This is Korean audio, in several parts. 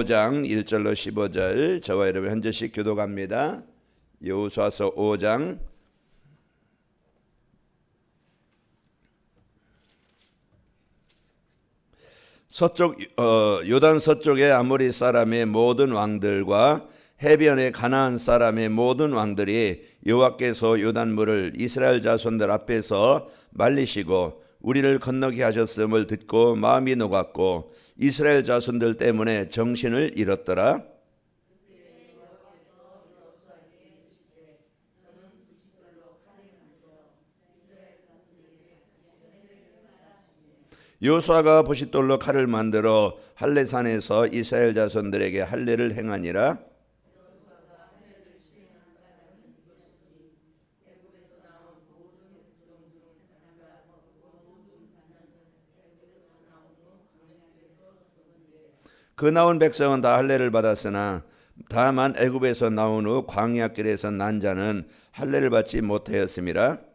5장 1절로 15절 저와 여러분 한 절씩 교독합니다. 여호수아서 5장 서쪽 요단 서쪽의 아모리 사람의 모든 왕들과 해변의 가나안 사람의 모든 왕들이 여호와께서 요단물을 이스라엘 자손들 앞에서 말리시고 우리를 건너게 하셨음을 듣고 마음이 녹았고 이스라엘 자손들 때문에 정신을 잃었더라. 여호수아가 부싯돌로 칼을 만들어 할례산에서 이스라엘 자손들에게 할례를 행하니라. 그 나온 백성은 다 할례를 받았으나 다만 애굽에서 나온 후 광야 길에서 난 자는 할례를 받지 못하였음이라.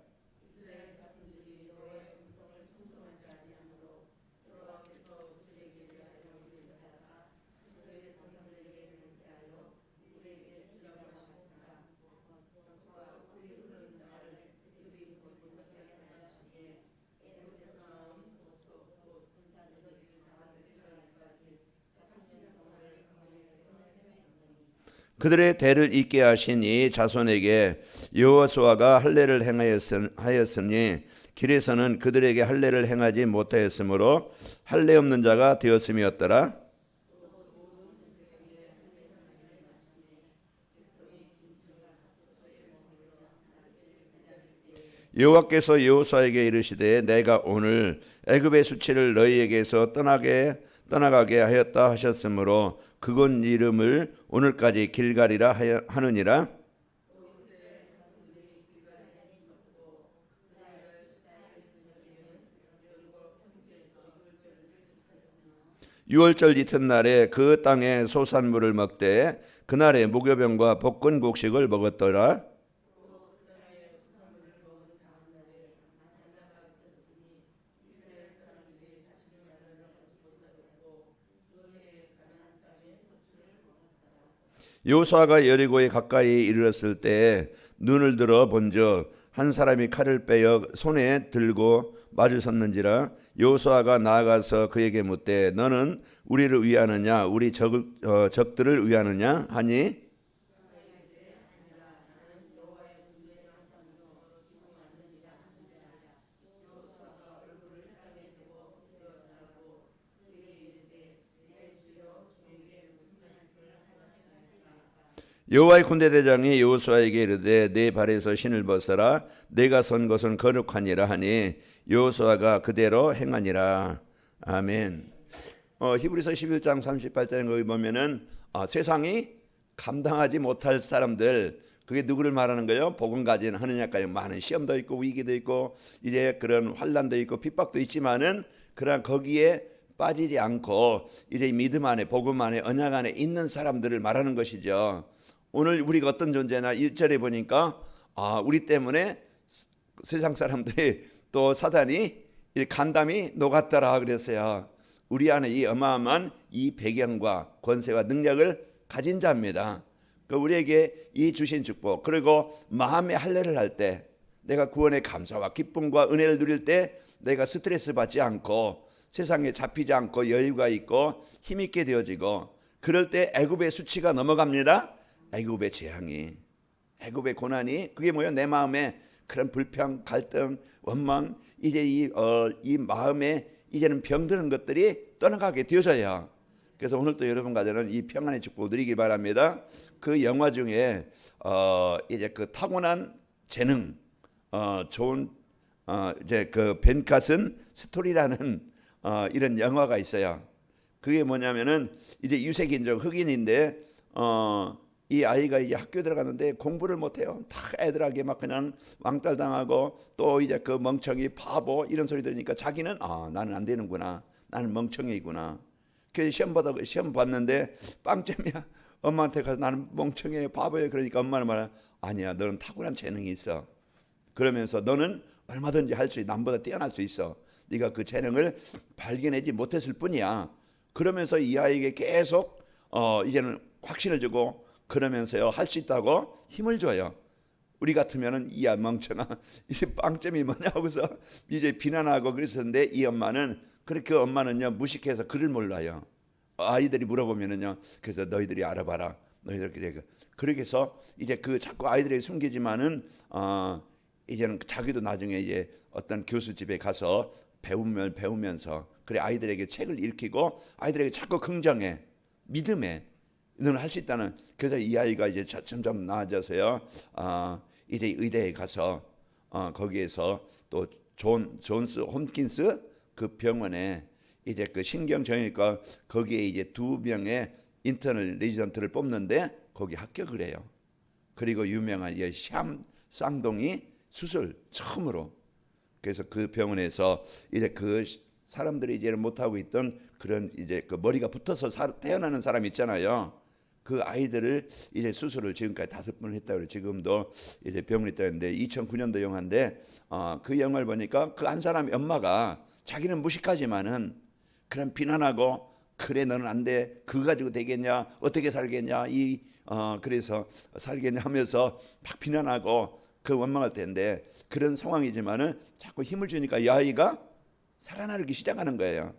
그들의 대를 잇게 하시니 자손에게 여호수아가 할례를 행하였으니 길에서는 그들에게 할례를 행하지 못하였으므로 할례 없는 자가 되었음이었더라. 여호와께서 여호수아에게 이르시되 내가 오늘 애굽의 수치를 너희에게서 떠나가게 하였다 하셨으므로 그곳 이름을 오늘까지 길갈이라 하느니라. 유월절 이튿날에 그 땅의 소산물을 먹되 그날에 무교병과 볶은 곡식을 먹었더라. 여호수아가 여리고에 가까이 이르렀을 때에 눈을 들어 본즉 한 사람이 칼을 빼어 손에 들고 맞을 섰는지라. 여호수아가 나아가서 그에게 묻되 너는 우리를 위하느냐 우리 적들을 위하느냐 하니 여호와의 군대대장이 여호수아에게 이르되 내 발에서 신을 벗어라 내가 선 것은 거룩하니라 하니 여호수아가 그대로 행하니라. 아멘. 히브리서 11장 38절에 거기 보면은 세상이 감당하지 못할 사람들, 그게 누구를 말하는 거예요? 복음 가진 하느냐까지 많은 시험도 있고 위기도 있고 이제 그런 환난도 있고 핍박도 있지만은 그러나 거기에 빠지지 않고 이제 믿음 안에 복음 안에 언약 안에 있는 사람들을 말하는 것이죠. 오늘 우리가 어떤 존재나 1절에 보니까 우리 때문에 세상 사람들이 또 사단이 간담이 녹았더라 그랬어요. 우리 안에 이 어마어마한 이 배경과 권세와 능력을 가진 자입니다. 우리에게 이 주신 축복, 그리고 마음의 할례를 할 때 내가 구원의 감사와 기쁨과 은혜를 누릴 때 내가 스트레스 받지 않고 세상에 잡히지 않고 여유가 있고 힘있게 되어지고, 그럴 때 애굽의 수치가 넘어갑니다. 애굽의 재앙이, 애굽의 고난이, 그게 뭐예요? 내 마음에 그런 불평, 갈등, 원망, 이제 이 마음에 이제는 병드는 것들이 떠나가게 되어져요. 그래서 오늘 또 여러분 가정은 이 평안의 축복 누리기 바랍니다. 그 영화 중에 이제 그 타고난 재능, 좋은 이제 그 벤카슨 스토리라는 이런 영화가 있어요. 그게 뭐냐면은 이제 유색인종 흑인인데 이 아이가 이제 학교 들어갔는데 공부를 못해요. 다 애들에게 막 그냥 왕따 당하고 또 이제 그 멍청이 바보 이런 소리 들으니까 자기는 나는 안 되는구나, 나는 멍청이구나. 그래서 시험 봤는데 빵점이야. 엄마한테 가서 나는 멍청이에요, 바보예요. 그러니까 엄마는 말해, 아니야, 너는 탁월한 재능이 있어. 그러면서 너는 얼마든지 할 수 있어. 남보다 뛰어날 수 있어. 네가 그 재능을 발견하지 못했을 뿐이야. 그러면서 이 아이에게 계속 이제는 확신을 주고 그러면서요 할 수 있다고 힘을 줘요. 우리 같으면은 이야 멍청아 이제 빵점이 뭐냐 하고서 이제 비난하고 그랬었는데 이 엄마는 그렇게 엄마는요 무식해서 글을 몰라요. 아이들이 물어보면은요 그래서 너희들이 알아봐라. 너희들 그렇게 해서 이제 그 자꾸 아이들에게 숨기지만은 이제는 자기도 나중에 이제 어떤 교수 집에 가서 배우면서 그래 아이들에게 책을 읽히고 아이들에게 자꾸 긍정해 믿음에 너는 할 수 있다는. 그래서 이 아이가 이제 점점 나아져서요 이제 의대에 가서 거기에서 또 존스 홈킨스 그 병원에 이제 그 신경정형외과 거기에 이제 2명의 인터널 레지던트를 뽑는데 거기 합격을 해요. 그리고 유명한 이제 샴 쌍둥이 수술 처음으로. 그래서 그 병원에서 이제 그 사람들이 이제 못하고 있던 그런 이제 그 머리가 붙어서 태어나는 사람 있잖아요. 그 아이들을 이제 수술을 지금까지 5번을 했다고 그래요. 지금도 이제 병원에 있다는데 2009년도 영화인데 그 영화를 보니까 그 한 사람의 엄마가 자기는 무식하지만은 그런 비난하고 그래 너는 안 돼. 그거 가지고 되겠냐? 어떻게 살겠냐? 그래서 살겠냐 하면서 막 비난하고 그 원망할 텐데 그런 상황이지만은 자꾸 힘을 주니까 이 아이가 살아나기 시작하는 거예요.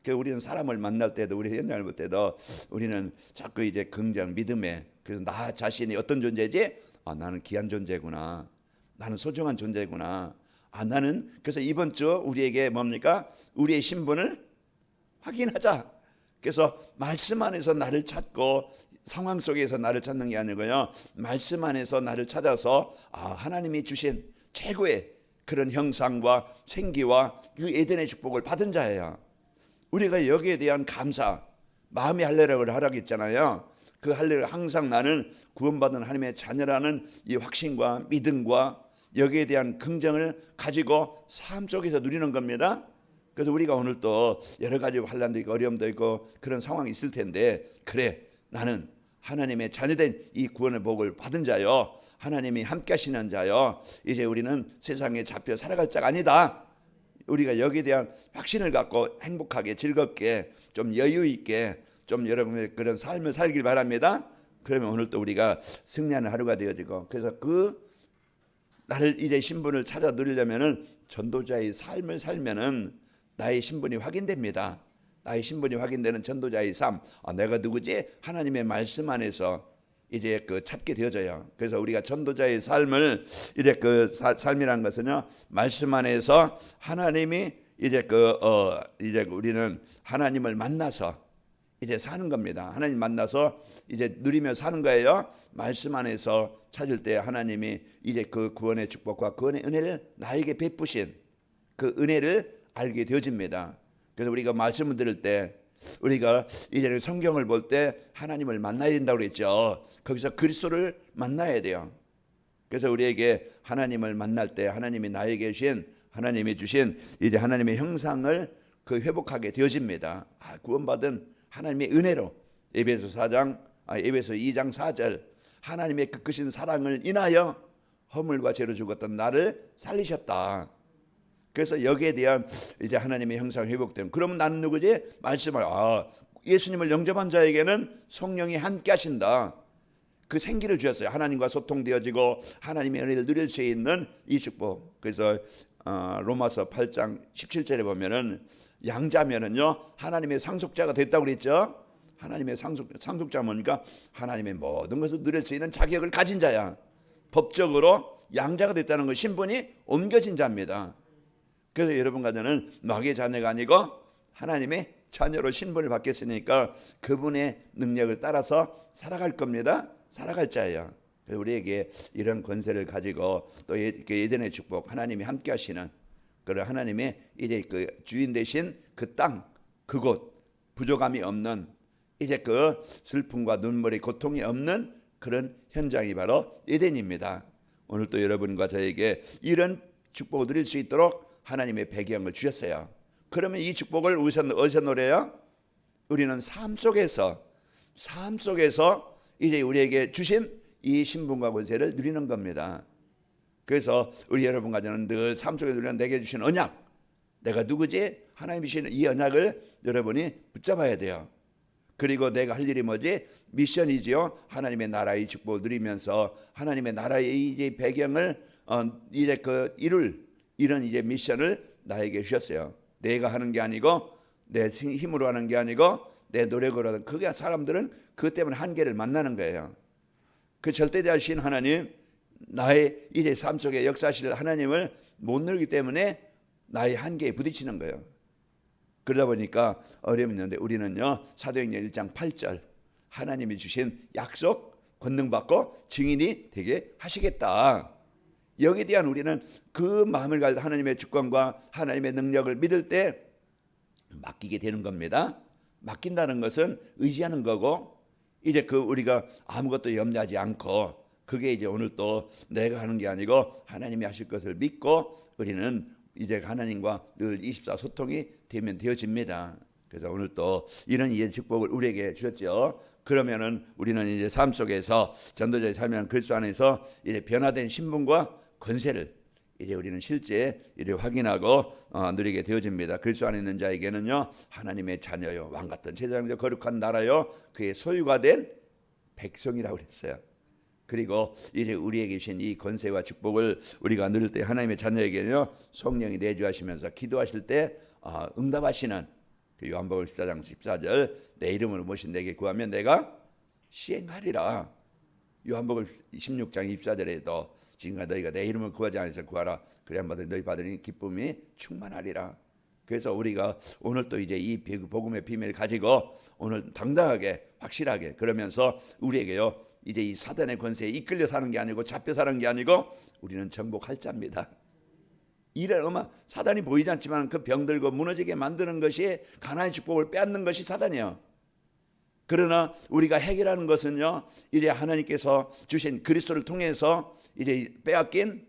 그래서 우리는 사람을 만날 때도 우리 현장을 볼 때도 우리는 자꾸 이제 긍정 믿음에 그래서 나 자신이 어떤 존재지? 나는 귀한 존재구나. 나는 소중한 존재구나. 나는 그래서 이번 주 우리에게 뭡니까? 우리의 신분을 확인하자. 그래서 말씀 안에서 나를 찾고 상황 속에서 나를 찾는 게 아니고요. 말씀 안에서 나를 찾아서 하나님이 주신 최고의 그런 형상과 생기와 그 에덴의 축복을 받은 자예요. 우리가 여기에 대한 감사, 마음의 할례를 하라고 했잖아요. 그 할례를 항상 나는 구원받은 하나님의 자녀라는 이 확신과 믿음과 여기에 대한 긍정을 가지고 삶 속에서 누리는 겁니다. 그래서 우리가 오늘 또 여러 가지 환난도 있고 어려움도 있고 그런 상황이 있을 텐데 그래 나는 하나님의 자녀된 이 구원의 복을 받은 자요. 하나님이 함께 하시는 자요. 이제 우리는 세상에 잡혀 살아갈 자가 아니다. 우리가 여기에 대한 확신을 갖고 행복하게 즐겁게 좀 여유 있게 좀 여러분의 그런 삶을 살길 바랍니다. 그러면 오늘 또 우리가 승리하는 하루가 되어지고 그래서 그 나를 이제 신분을 찾아 누리려면은 전도자의 삶을 살면은 나의 신분이 확인됩니다. 나의 신분이 확인되는 전도자의 삶. 내가 누구지? 하나님의 말씀 안에서 이제 그 찾게 되어져요. 그래서 우리가 전도자의 삶을 이제 그 삶이라는 것은요 말씀 안에서 하나님이 이제 이제 우리는 하나님을 만나서 이제 사는 겁니다. 하나님 만나서 이제 누리며 사는 거예요. 말씀 안에서 찾을 때 하나님이 이제 그 구원의 축복과 구원의 은혜를 나에게 베푸신 그 은혜를 알게 되어집니다. 그래서 우리가 말씀을 들을 때 우리가 이제는 성경을 볼 때 하나님을 만나야 된다고 그랬죠. 거기서 그리스도를 만나야 돼요. 그래서 우리에게 하나님을 만날 때 하나님이 나에게 주신 하나님이 주신 이제 하나님의 형상을 그 회복하게 되어집니다. 구원받은 하나님의 은혜로 에베소 2장 4절 하나님의 그 크신 사랑을 인하여 허물과 죄로 죽었던 나를 살리셨다. 그래서 여기에 대한 이제 하나님의 형상 회복됨. 그러면 나는 누구지? 말씀을 예수님을 영접한 자에게는 성령이 함께 하신다. 그 생기를 주셨어요. 하나님과 소통되어지고 하나님의 은혜를 누릴 수 있는 이 축복. 그래서 로마서 8장 17절에 보면은 양자면은요 하나님의 상속자가 됐다고 그랬죠. 하나님의 상속자 뭐니까 하나님의 모든 것을 누릴 수 있는 자격을 가진 자야. 법적으로 양자가 됐다는 것 신분이 옮겨진 자입니다. 그래서 여러분 가정은 마귀의 자녀가 아니고 하나님의 자녀로 신분을 받겠으니까 그분의 능력을 따라서 살아갈 겁니다. 살아갈 자예요. 그래서 우리에게 이런 권세를 가지고 또 에덴의 축복 하나님이 함께 하시는 그런 하나님의 이제 그 주인 되신 그 땅 그곳 부족함이 없는 이제 그 슬픔과 눈물의 고통이 없는 그런 현장이 바로 에덴입니다. 오늘 또 여러분과 저에게 이런 축복을 누릴 수 있도록 하나님의 배경을 주셨어요. 그러면 이 축복을 어디서 노래요? 우리는 삶 속에서 이제 우리에게 주신 이 신분과 권세를 누리는 겁니다. 그래서 우리 여러분 가정은 늘 삶 속에 누리는 내게 주신 언약, 내가 누구지? 하나님이 주신 이 언약을 여러분이 붙잡아야 돼요. 그리고 내가 할 일이 뭐지? 미션이지요. 하나님의 나라의 축복을 누리면서 하나님의 나라의 이제 배경을 이제 이룰 이런 이제 미션을 나에게 주셨어요. 내가 하는 게 아니고 내 힘으로 하는 게 아니고 내 노력으로 하는, 그게 사람들은 그것 때문에 한계를 만나는 거예요. 그 절대자신 하나님, 나의 이제 삶 속에 역사하실 하나님을 못 누리기 때문에 나의 한계에 부딪히는 거예요. 그러다 보니까 어려움이 있는데 우리는요, 사도행전 1장 8절 하나님이 주신 약속 권능받고 증인이 되게 하시겠다. 여기에 대한 우리는 그 마음을 가지고 하나님의 주권과 하나님의 능력을 믿을 때 맡기게 되는 겁니다. 맡긴다는 것은 의지하는 거고, 이제 우리가 아무것도 염려하지 않고, 그게 이제 오늘 또 내가 하는 게 아니고 하나님이 하실 것을 믿고 우리는 이제 하나님과 늘 24 소통이 되면 되어집니다. 그래서 오늘 또 이런 이해 축복을 우리에게 주셨죠. 그러면은 우리는 이제 삶 속에서 전도자의 삶이라는 글수 안에서 이제 변화된 신분과 권세를 이제 우리는 실제 이를 확인하고 누리게 되어집니다. 그리스도 안에 있는 자에게는요, 하나님의 자녀요, 왕 같은 제사장이요, 거룩한 나라요, 그의 소유가 된 백성이라고 그랬어요. 그리고 이제 우리에게 주신 이 권세와 축복을 우리가 누릴 때 하나님의 자녀에게는요, 성령이 내주하시면서 기도하실 때 응답하시는 그 요한복음 14장 14절 내 이름으로 모신 내게 구하면 내가 시행하리라. 요한복음 16장 24절에도 지금까지 너희가 내 이름을 구하지 않아서 구하라. 그래야 너희 받으니 기쁨이 충만하리라. 그래서 우리가 오늘 또 이제 이 복음의 비밀을 가지고 오늘 당당하게 확실하게 그러면서 우리에게요, 이제 이 사단의 권세에 이끌려 사는 게 아니고 잡혀 사는 게 아니고 우리는 정복할 자입니다. 이를 사단이 보이지 않지만 그 병들고 무너지게 만드는 것이, 가나안의 축복을 빼앗는 것이 사단이에요. 그러나 우리가 해결하는 것은요, 이제 하나님께서 주신 그리스도를 통해서 이제 빼앗긴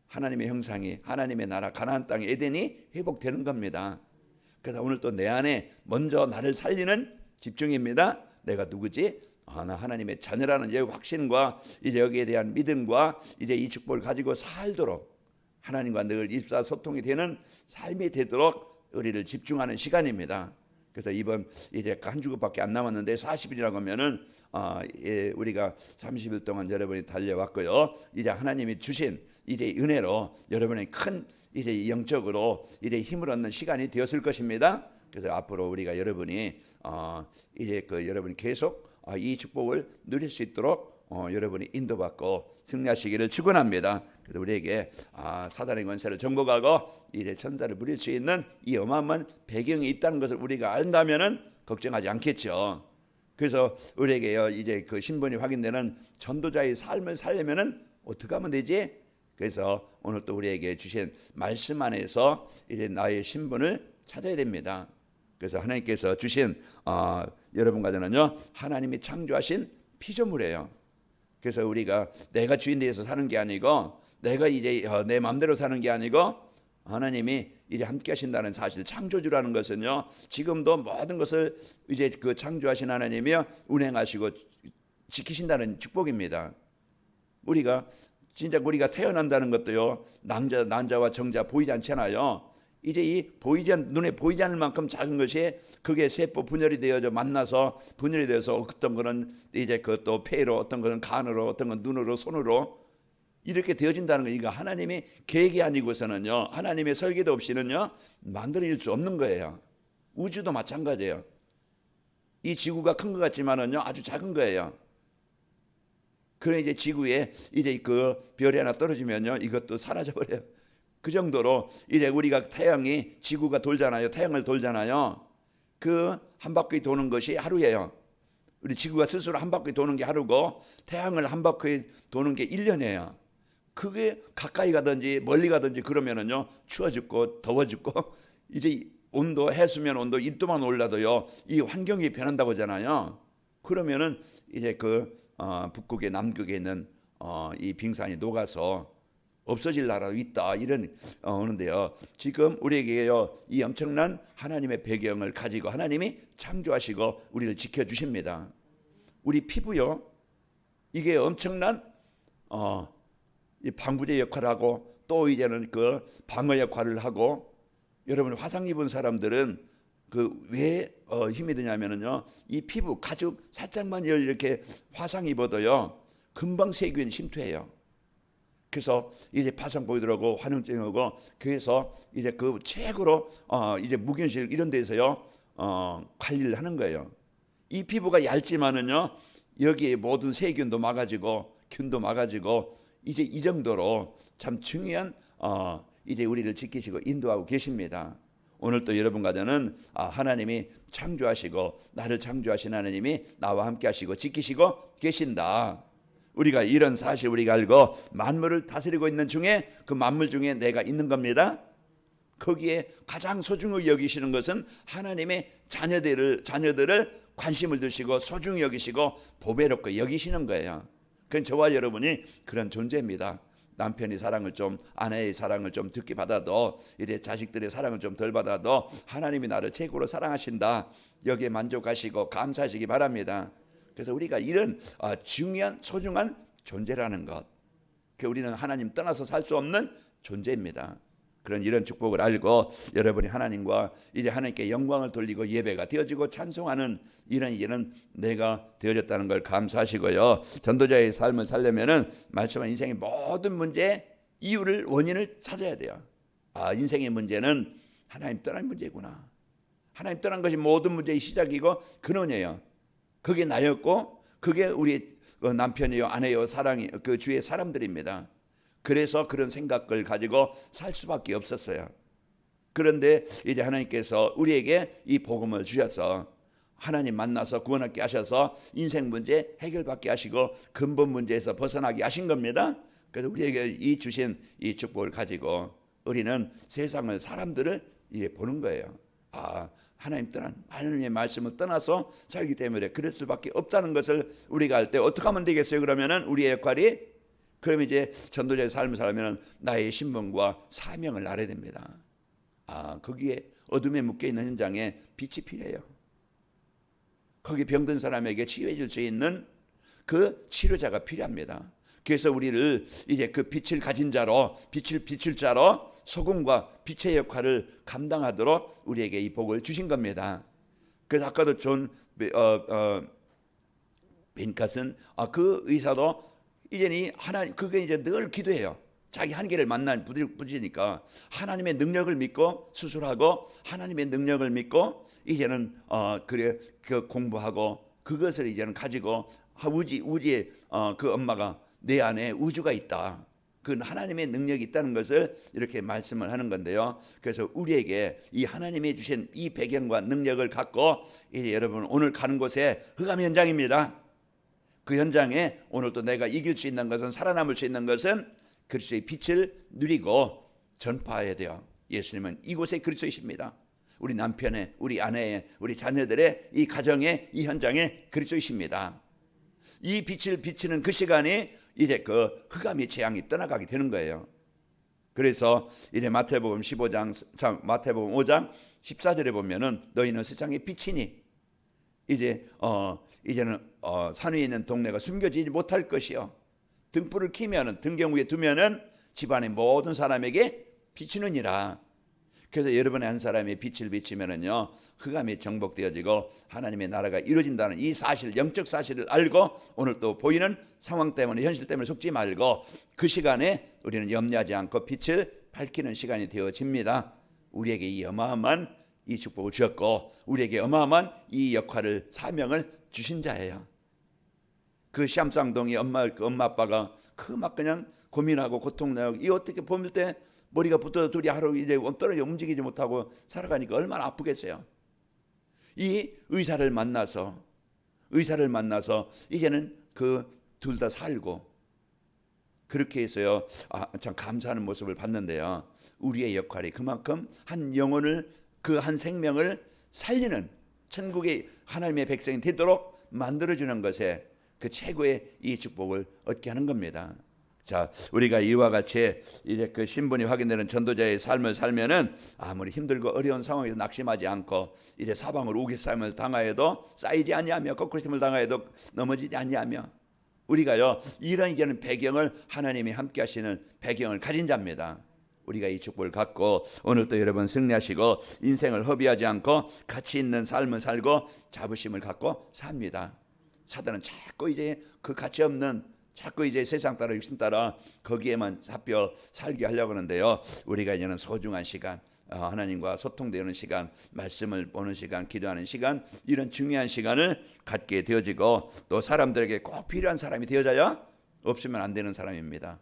하나님의 형상이, 하나님의 나라 가나안 땅 에덴이 회복되는 겁니다. 그래서 오늘 또 내 안에 먼저 나를 살리는 집중입니다. 내가 누구지? 나 하나님의 자녀라는 이 확신과 이제 여기에 대한 믿음과 이제 이 축복을 가지고 살도록 하나님과 늘 일사소통이 되는 삶이 되도록 우리를 집중하는 시간입니다. 그래서 이번 이제 한 주밖에 안 남았는데 40일이라고 하면은 우리가 30일 동안 여러분이 달려왔고요. 이제 하나님이 주신 이제 은혜로 여러분의 큰 이제 영적으로 이제 힘을 얻는 시간이 되었을 것입니다. 그래서 앞으로 우리가 여러분이 이제 여러분이 계속 이 축복을 누릴 수 있도록 여러분이 인도받고 승리하시기를 축원합니다. 그래서 우리에게 사단의 권세를 정복하고 이제 천사를 부릴 수 있는 이 어마어마한 배경이 있다는 것을 우리가 안다면은 걱정하지 않겠죠. 그래서 우리에게요, 이제 그 신분이 확인되는 전도자의 삶을 살려면은 어떻게 하면 되지? 그래서 오늘 또 우리에게 주신 말씀 안에서 이제 나의 신분을 찾아야 됩니다. 그래서 하나님께서 주신 여러분과 저는요, 하나님이 창조하신 피조물이에요. 그래서 우리가 내가 주인 되어서 사는 게 아니고, 내가 이제 내 마음대로 사는 게 아니고, 하나님이 이제 함께 하신다는 사실, 창조주라는 것은요, 지금도 모든 것을 이제 그 창조하신 하나님이 운행하시고 지키신다는 축복입니다. 우리가 진짜 우리가 태어난다는 것도요, 난자와 정자 보이지 않잖아요. 이제 이 눈에 보이지 않을 만큼 작은 것이 그게 세포 분열이 되어져 만나서 분열이 되어서 어떤 거는 이제 또 폐로, 어떤 거는 간으로, 어떤 건 눈으로, 손으로 이렇게 되어진다는 거, 이거 하나님이 계획이 아니고서는요, 하나님의 설계도 없이는요 만들어질 수 없는 거예요. 우주도 마찬가지예요. 이 지구가 큰 것 같지만은요 아주 작은 거예요. 그래 이제 지구에 이제 그 별이 하나 떨어지면요 이것도 사라져 버려요. 그 정도로 이제 우리가 태양이, 지구가 돌잖아요. 태양을 돌잖아요. 그 한 바퀴 도는 것이 하루예요. 우리 지구가 스스로 한 바퀴 도는 게 하루고, 태양을 한 바퀴 도는 게 1년이에요. 그게 가까이 가든지 멀리 가든지 그러면은요 추워 죽고 더워 죽고 이제 온도, 해수면 온도 1도만 올라도요 이 환경이 변한다고 하잖아요. 그러면은 이제 북극에 남극에 있는 이 빙산이 녹아서 없어질 나라도 있다, 이런 오는데요. 지금 우리에게요 이 엄청난 하나님의 배경을 가지고 하나님이 창조하시고 우리를 지켜주십니다. 우리 피부요, 이게 엄청난 이 방부제 역할을 하고 또 이제는 그 방어 역할을 하고, 여러분 화상 입은 사람들은 그 왜 힘이 드냐면은요, 이 피부 가죽 살짝만 이렇게 화상 입어도요 금방 세균 침투해요. 그래서 이제 파상 보이더라고 화농증 오고, 그래서 이제 그 최고로 이제 무균실 이런 데서요 관리를 하는 거예요. 이 피부가 얇지만은요 여기에 모든 세균도 막아지고 균도 막아지고, 이제 이 정도로 참 중요한 이제 우리를 지키시고 인도하고 계십니다. 오늘 또 여러분 가정은 하나님이 창조하시고 나를 창조하신 하나님이 나와 함께 하시고 지키시고 계신다. 우리가 이런 사실 우리가 알고 만물을 다스리고 있는 중에 그 만물 중에 내가 있는 겁니다. 거기에 가장 소중히 여기시는 것은 하나님의 자녀들을 관심을 두시고 소중히 여기시고 보배롭게 여기시는 거예요. 그건 저와 여러분이 그런 존재입니다. 남편이 사랑을 좀, 아내의 사랑을 좀 듣기 받아도, 이래 자식들의 사랑을 좀 덜 받아도 하나님이 나를 최고로 사랑하신다. 여기에 만족하시고 감사하시기 바랍니다. 그래서 우리가 이런 중요한 소중한 존재라는 것, 우리는 하나님 떠나서 살 수 없는 존재입니다. 그런 이런 축복을 알고 여러분이 하나님과 이제 하나님께 영광을 돌리고 예배가 되어지고 찬송하는 이런 내가 되어졌다는 걸 감사하시고요. 전도자의 삶을 살려면은 말씀한 인생의 모든 문제의 이유를, 원인을 찾아야 돼요. 인생의 문제는 하나님 떠난 문제구나. 하나님 떠난 것이 모든 문제의 시작이고 근원이에요. 그게 나였고 그게 우리 남편이요, 아내요, 사랑이 그 주위의 사람들입니다. 그래서 그런 생각을 가지고 살 수밖에 없었어요. 그런데 이제 하나님께서 우리에게 이 복음을 주셔서 하나님 만나서 구원하게 하셔서 인생 문제 해결받게 하시고 근본 문제에서 벗어나게 하신 겁니다. 그래서 우리에게 이 주신 이 축복을 가지고 우리는 세상을, 사람들을 이제 보는 거예요. 하나님 떠난, 하나님의 말씀을 떠나서 살기 때문에 그럴 수밖에 없다는 것을 우리가 알 때 어떻게 하면 되겠어요? 그러면은 우리의 역할이, 그럼 이제 전도자의 삶을 살면 나의 신분과 사명을 알아야 됩니다. 거기에 어둠에 묶여있는 현장에 빛이 필요해요. 거기 병든 사람에게 치유해 줄 수 있는 그 치료자가 필요합니다. 그래서 우리를 이제 그 빛을 가진 자로, 빛을 자로 소금과 빛의 역할을 감당하도록 우리에게 이 복을 주신 겁니다. 그래서 아까도 존 빈카슨 그 의사도 이제는 하나님, 그게 이제 늘 기도해요. 자기 한계를 부딪히니까 하나님의 능력을 믿고 수술하고, 하나님의 능력을 믿고 이제는 그 공부하고 그것을 이제는 가지고 우주에 그 엄마가 내 안에 우주가 있다. 그건 하나님의 능력이 있다는 것을 이렇게 말씀을 하는 건데요. 그래서 우리에게 이 하나님이 주신 이 배경과 능력을 갖고 이제 여러분 오늘 가는 곳에 흑암 현장입니다. 그 현장에 오늘 또 내가 이길 수 있는 것은, 살아남을 수 있는 것은 그리스도의 빛을 누리고 전파해야 돼요. 예수님은 이곳에 그리스도이십니다. 우리 남편의, 우리 아내의, 우리 자녀들의 이 가정의 이 현장에 그리스도이십니다. 이 빛을 비치는 그 시간이 이제 그 흑암의 재앙이 떠나가게 되는 거예요. 그래서 이제 마태복음 5장 14절에 보면은 너희는 세상의 빛이니 이제는 산 위에 있는 동네가 숨겨지지 못할 것이요, 등불을 켜면은, 등경 위에 두면은 집안의 모든 사람에게 비치느니라. 그래서 여러분의 한 사람이 빛을 비치면은요 흑암이 정복되어지고 하나님의 나라가 이루어진다는 이 사실, 영적 사실을 알고 오늘 또 보이는 상황 때문에, 현실 때문에 속지 말고 그 시간에 우리는 염려하지 않고 빛을 밝히는 시간이 되어집니다. 우리에게 이 어마어마한 이 축복을 주셨고 우리에게 어마어마한 이 역할을, 사명을 주신 자예요. 그 시암쌍둥이 엄마 아빠가 그 막 그냥 고민하고 고통내고, 이 어떻게 보면 때 머리가 붙어서 둘이 하루 이제 떨어져 움직이지 못하고 살아가니까 얼마나 아프겠어요. 이 의사를 만나서 이제는 그 둘 다 살고, 그렇게 해서요 참 감사하는 모습을 봤는데요. 우리의 역할이 그만큼 한 영혼을, 그 한 생명을 살리는 천국의 하나님의 백성이 되도록 만들어주는 것에 그 최고의 이 축복을 얻게 하는 겁니다. 자, 우리가 이와 같이 이제 그 신분이 확인되는 전도자의 삶을 살면은 아무리 힘들고 어려운 상황에서 낙심하지 않고 이제 사방으로 우기쌈을 당하여도 쌓이지 아니하며, 거꾸로짐을 당하여도 넘어지지 아니하며, 우리가요 이런 배경을, 하나님이 함께 하시는 배경을 가진 자입니다. 우리가 이 축복을 갖고 오늘도 여러분 승리하시고 인생을 허비하지 않고 가치 있는 삶을 살고 자부심을 갖고 삽니다. 사단은 자꾸 이제 그 가치 없는 자꾸 이제 세상 따라 육신 따라 거기에만 잡혀 살게 하려고 하는데요. 우리가 이제는 소중한 시간, 하나님과 소통되는 시간, 말씀을 보는 시간, 기도하는 시간, 이런 중요한 시간을 갖게 되어지고 또 사람들에게 꼭 필요한 사람이 되어져야 없으면 안 되는 사람입니다.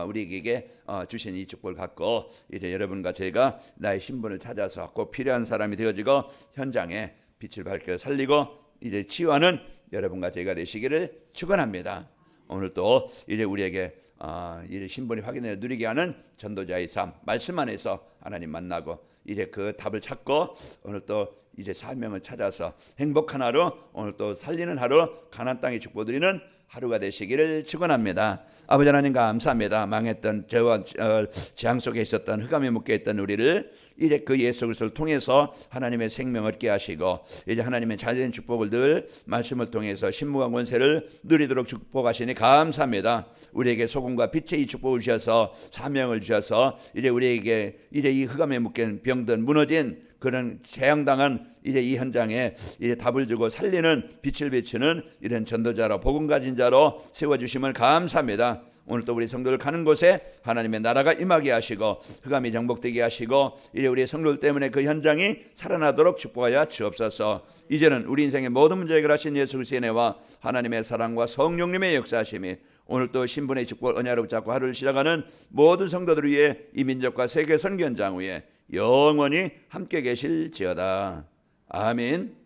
우리에게 주신 이 축복을 갖고 이제 여러분과 제가 나의 신분을 찾아서 꼭 필요한 사람이 되어지고 현장에 빛을 밝혀 살리고 이제 치유하는 여러분과 제가 되시기를 축원합니다. 오늘도 이제 우리에게 이제 신분이 확인해 누리게 하는 전도자의 삶, 말씀 안에서 하나님 만나고 이제 그 답을 찾고 오늘 또 이제 사명을 찾아서 행복한 하루, 오늘 또 살리는 하루, 가나안 땅에 축복드리는 하루가 되시기를 축원합니다. 아버지 하나님 감사합니다. 망했던 저와 재앙 속에 있었던 흑암에 묶여 있던 우리를 이제 그 예수 그리스도를 통해서 하나님의 생명을 얻게 하시고 이제 하나님의 자연인 축복을 늘 말씀을 통해서 신무한 권세를 누리도록 축복하시니 감사합니다. 우리에게 소금과 빛의 이 축복을 주셔서 사명을 주셔서 이제 우리에게 이제 이 흑암에 묶인 병든 무너진 그런 재앙당한 이제 이 현장에 이제 답을 주고 살리는 빛을 비추는 이런 전도자로 복음 가진 자로 세워주심을 감사합니다. 오늘 또 우리 성도들 가는 곳에 하나님의 나라가 임하게 하시고 흑암이 정복되게 하시고 이제 우리 성도들 때문에 그 현장이 살아나도록 축복하여 주옵소서. 이제는 우리 인생의 모든 문제 해결하신 예수 그리스도의 은혜와 하나님의 사랑과 성령님의 역사하심이 오늘 또 신분의 축복을 언약으로 붙잡고 하루를 시작하는 모든 성도들을 위해 이 민족과 세계 선교 현장 위에 영원히 함께 계실지어다. 아멘.